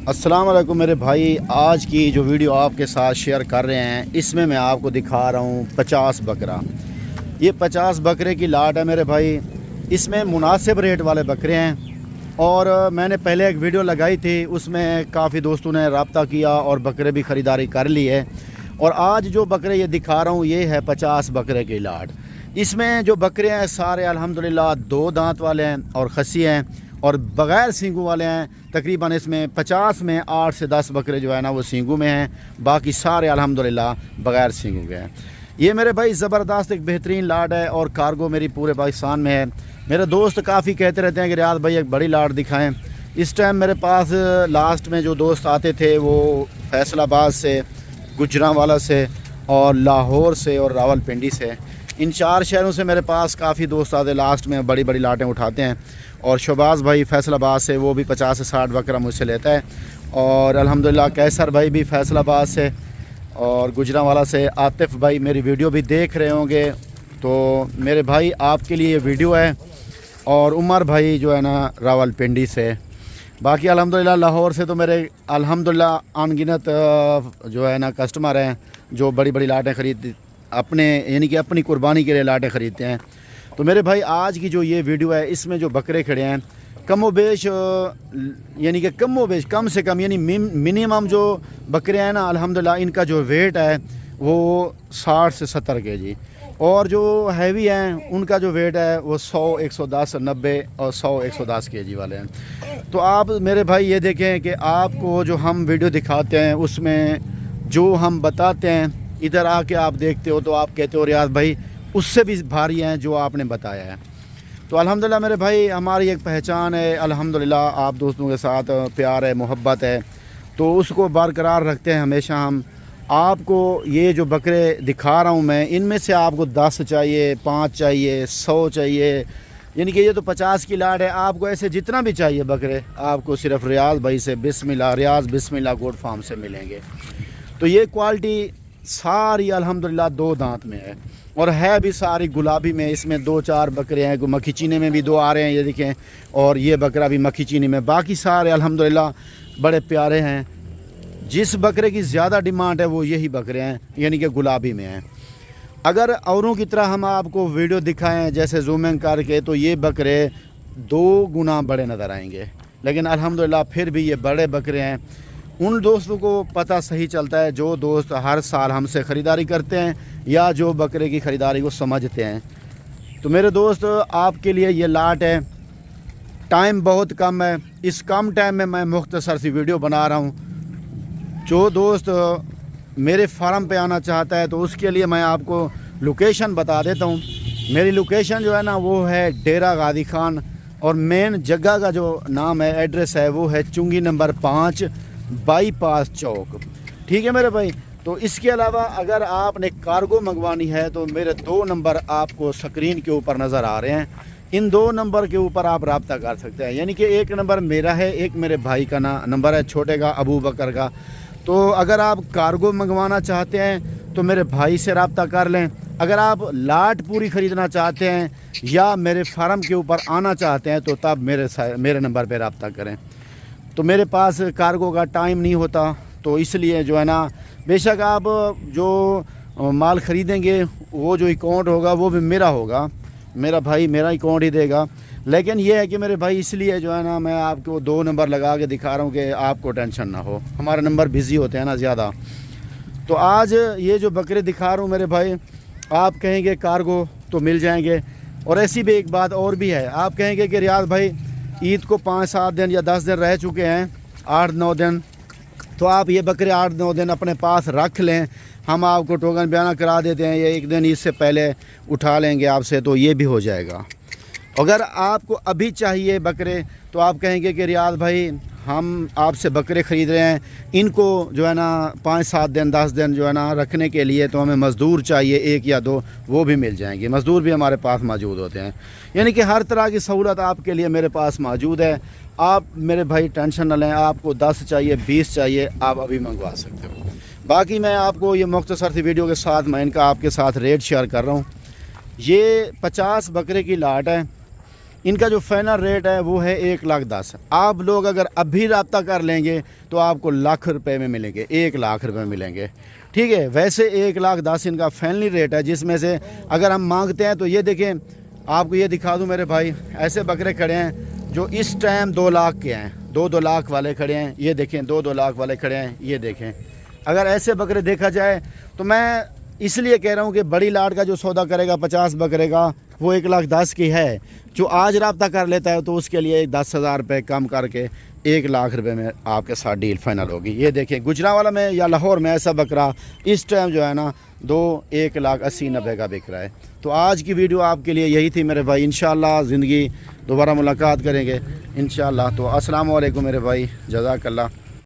अस्सलाम वालेकुम मेरे भाई। आज की जो वीडियो आपके साथ शेयर कर रहे हैं, इसमें मैं आपको दिखा रहा हूँ 50 बकरा। ये 50 बकरे की लाट है मेरे भाई। इसमें मुनासिब रेट वाले बकरे हैं और मैंने पहले एक वीडियो लगाई थी, उसमें काफ़ी दोस्तों ने रब्ता किया और बकरे भी ख़रीदारी कर ली है। और आज जो बकरे ये दिखा रहा हूँ ये है 50 बकरे की लाट। इसमें जो बकरे हैं सारे अल्हम्दुलिल्लाह 2 दांत वाले हैं और खस्सी हैं और बग़ैर सींगों वाले हैं। तकरीबन इसमें 50 में 8 से 10 बकरे जो है ना वो सींगों में हैं, बाकी सारे अल्हम्दुलिल्लाह बग़ैर सींगों के हैं। ये मेरे भाई ज़बरदस्त एक बेहतरीन लाट है और कार्गो मेरी पूरे पाकिस्तान में है। मेरे दोस्त काफ़ी कहते रहते हैं कि रियाज भाई एक बड़ी लाट दिखाएं। इस टाइम मेरे पास लास्ट में जो दोस्त आते थे वो फैसलाबाद से, गुजरांवाला से और लाहौर से और रावलपिंडी से, इन 4 शहरों से मेरे पास काफ़ी दोस्त आते लास्ट में बड़ी बड़ी लाटें उठाते हैं। और शहबाज भाई फैसलाबाद से, वो भी 50 से 60 बकरा मुझसे लेता है। और अल्हम्दुलिल्लाह कैसर भाई भी फैसलाबाद से और गुजरांवाला से। आतिफ़ भाई मेरी वीडियो भी देख रहे होंगे, तो मेरे भाई आपके लिए ये वीडियो है। और उमर भाई जो है ना रावलपिंडी से। बाकी अल्हम्दुलिल्लाह लाहौर से तो मेरे अल्हम्दुलिल्लाह अनगिनत जो है ना कस्टमर हैं जो बड़ी बड़ी लाटें ख़रीद अपने यानी कि अपनी कुर्बानी के लिए लाटें ख़रीदते हैं। तो मेरे भाई आज की जो ये वीडियो है इसमें जो बकरे खड़े हैं कमो बेश यानी कि कम से कम यानी मिनिमम जो बकरे हैं ना अल्हम्दुलिल्लाह इनका जो वेट है वो 60 से 70 केजी, और जो हैवी हैं उनका जो वेट है वो 100, 110, 90 और 100, 110 केजी वाले हैं। तो आप मेरे भाई ये देखें कि आपको जो हम वीडियो दिखाते हैं उसमें जो हम बताते हैं, इधर आके आप देखते हो तो आप कहते हो रियाज भाई उससे भी भारी हैं जो आपने बताया है। तो अल्हम्दुलिल्लाह मेरे भाई हमारी एक पहचान है, अल्हम्दुलिल्लाह आप दोस्तों के साथ प्यार है, मोहब्बत है, तो उसको बरकरार रखते हैं हमेशा हम। आपको ये जो बकरे दिखा रहा हूँ मैं, इनमें से आपको 10 चाहिए, 5 चाहिए, 100 चाहिए, यानी कि ये तो 50 की लाट है। आपको ऐसे जितना भी चाहिए बकरे आपको सिर्फ रियाज भाई से रियाज बिस्मिल्लाह गोट फार्म से मिलेंगे। तो ये क्वालिटी सारी अल्हम्दुलिल्लाह 2 दांत में है और है भी सारी गुलाबी में। इसमें 2-4 बकरे हैं, मक्खी चीनी में भी 2 आ रहे हैं, ये देखें, और ये बकरा भी मक्खी चीनी में। बाकी सारे अल्हम्दुलिल्लाह बड़े प्यारे हैं। जिस बकरे की ज़्यादा डिमांड है वो यही बकरे हैं, यानी कि गुलाबी में हैं। अगर औरों की तरह हम आपको वीडियो दिखाएं जैसे जूमिंग करके, तो ये बकरे 2 गुना बड़े नज़र आएंगे, लेकिन अल्हम्दुलिल्लाह फिर भी ये बड़े बकरे हैं। उन दोस्तों को पता सही चलता है जो दोस्त हर साल हमसे ख़रीदारी करते हैं या जो बकरे की ख़रीदारी को समझते हैं। तो मेरे दोस्त आपके लिए ये लाट है। टाइम बहुत कम है, इस कम टाइम में मैं मुख्तसर सी वीडियो बना रहा हूँ। जो दोस्त मेरे फार्म पे आना चाहता है तो उसके लिए मैं आपको लोकेशन बता देता हूँ। मेरी लोकेशन जो है ना वो है डेरा गादी खान, और मेन जगह का जो नाम है, एड्रेस है, वो है चुंगी नंबर 5 बाईपास चौक। ठीक है मेरे भाई। तो इसके अलावा अगर आपने कार्गो मंगवानी है तो मेरे 2 नंबर आपको स्क्रीन के ऊपर नज़र आ रहे हैं। इन 2 नंबर के ऊपर आप रब्ता कर सकते हैं, यानी कि एक नंबर मेरा है, एक मेरे भाई का नंबर है, छोटे का, अबू बकर का। तो अगर आप कार्गो मंगवाना चाहते हैं तो मेरे भाई से रब्ता कर लें। अगर आप लाट पूरी ख़रीदना चाहते हैं या मेरे फार्म के ऊपर आना चाहते हैं तो तब मेरे नंबर पर रब्ता करें। तो मेरे पास कार्गो का टाइम नहीं होता, तो इसलिए जो है ना, बेशक आप जो माल ख़रीदेंगे वो जो अकाउंट होगा वो भी मेरा होगा, मेरा भाई मेरा अकाउंट ही देगा। लेकिन ये है कि मेरे भाई इसलिए जो है ना मैं आपको 2 नंबर लगा के दिखा रहा हूँ कि आपको टेंशन ना हो। हमारे नंबर बिज़ी होते हैं ना ज़्यादा। तो आज ये जो बकरे दिखा रहा हूँ मेरे भाई, आप कहेंगे कार्गो तो मिल जाएंगे। और ऐसी भी एक बात और भी है, आप कहेंगे कि रियाज भाई ईद को 5-7 दिन या 10 दिन रह चुके हैं, 8-9 दिन, तो आप ये बकरे 8-9 दिन अपने पास रख लें, हम आपको टोकन बयाना करा देते हैं, या एक दिन ईद से पहले उठा लेंगे आपसे, तो ये भी हो जाएगा। अगर आपको अभी चाहिए बकरे तो आप कहेंगे कि रियाज भाई हम आपसे बकरे ख़रीद रहे हैं, इनको जो है ना 5-7 दिन 10 दिन जो है ना रखने के लिए तो हमें मज़दूर चाहिए 1 या 2, वो भी मिल जाएंगे। मज़दूर भी हमारे पास मौजूद होते हैं, यानी कि हर तरह की सहूलत आपके लिए मेरे पास मौजूद है। आप मेरे भाई टेंशन न लें, आपको 10 चाहिए, 20 चाहिए, आप अभी मंगवा सकते हो। बाकी मैं आपको ये मुख्तसर सी वीडियो के साथ मैं इनका आपके साथ रेट शेयर कर रहा हूँ। ये 50 बकरे की लाट है ان کا جو فائنل ریٹ ہے وہ ہے 1,10,000۔ آپ لوگ اگر ابھی رابطہ کر لیں گے تو آپ کو لاکھ روپے میں ملیں گے، 1,00,000 روپے ملیں گے، ٹھیک ہے۔ ویسے 1,10,000 ان کا فائنلی ریٹ ہے، جس میں سے اگر ہم مانگتے ہیں تو یہ دیکھیں، آپ کو یہ دکھا دوں میرے بھائی، ایسے بکرے کھڑے ہیں جو اس ٹائم 2 لاکھ کے ہیں، 2 لاکھ والے کھڑے ہیں، یہ دیکھیں 2 لاکھ والے کھڑے ہیں، یہ دیکھیں۔ اگر ایسے بکرے دیکھا جائے تو میں اس لیے کہہ رہا ہوں کہ بڑی لاٹ کا جو سودا کرے گا 50 بکرے کا وہ 1,10,000 کی ہے، جو آج رابطہ کر لیتا ہے تو اس کے لیے 10,000 روپے کم کر کے 1,00,000 روپے میں آپ کے ساتھ ڈیل فائنل ہوگی۔ یہ دیکھیں گجرانوالہ میں یا لاہور میں ایسا بکرا اس ٹائم جو ہے نا 1,80,90 کا بک رہا ہے۔ تو آج کی ویڈیو آپ کے لیے یہی تھی میرے بھائی، انشاءاللہ زندگی دوبارہ ملاقات کریں گے انشاءاللہ۔ تو السلام علیکم میرے بھائی، جزاک اللہ۔